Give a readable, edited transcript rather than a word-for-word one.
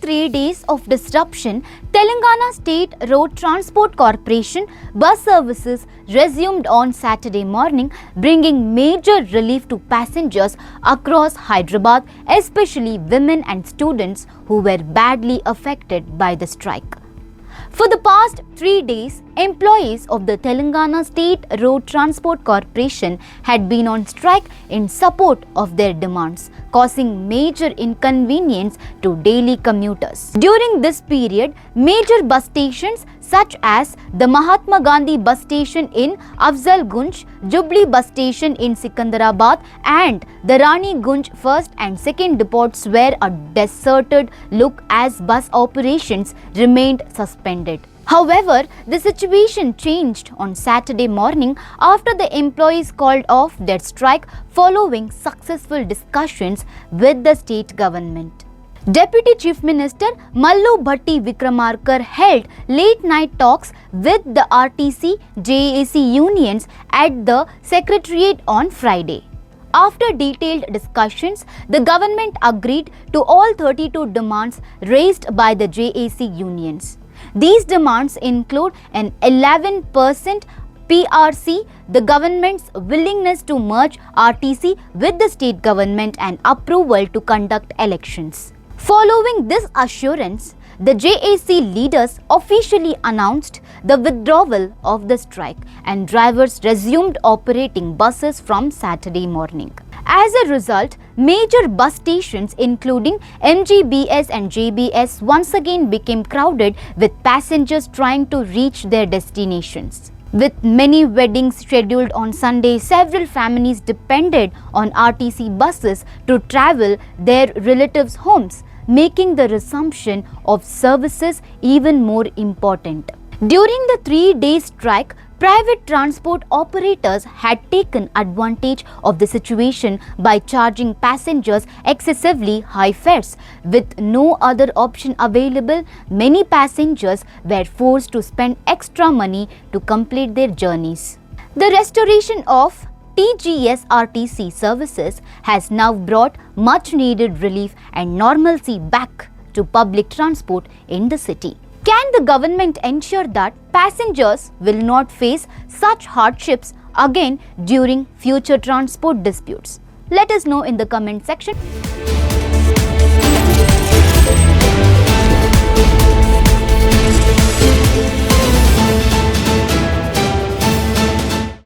3 days of disruption, Telangana State Road Transport Corporation bus services resumed on Saturday morning, bringing major relief to passengers across Hyderabad, especially women and students who were badly affected by the strike. For the past 3 days, employees of the Telangana State Road Transport Corporation had been on strike in support of their demands, causing major inconvenience to daily commuters. During this period, major bus stations such as the Mahatma Gandhi bus station in Afzalgunj, Jubilee bus station in Sikandarabad and the Rani Gunj first and second depots were a deserted look as bus operations remained suspended. However, the situation changed on Saturday morning after the employees called off their strike following successful discussions with the state government. Deputy Chief Minister Mallu Bhatti Vikramarkar held late night talks with the RTC JAC unions at the Secretariat on Friday. After detailed discussions, the government agreed to all 32 demands raised by the JAC unions. These demands include an 11% PRC, the government's willingness to merge RTC with the state government and approval to conduct elections. Following this assurance, the JAC leaders officially announced the withdrawal of the strike and drivers resumed operating buses from Saturday morning. As a result, major bus stations including MGBS and JBS once again became crowded with passengers trying to reach their destinations. With many weddings scheduled on Sunday, several families depended on RTC buses to travel their relatives' homes, making the resumption of services even more important. During the 3-day strike, private transport operators had taken advantage of the situation by charging passengers excessively high fares. With no other option available, many passengers were forced to spend extra money to complete their journeys. The restoration of TGSRTC services has now brought much needed relief and normalcy back to public transport in the city. Can the government ensure that passengers will not face such hardships again during future transport disputes? Let us know in the comment section.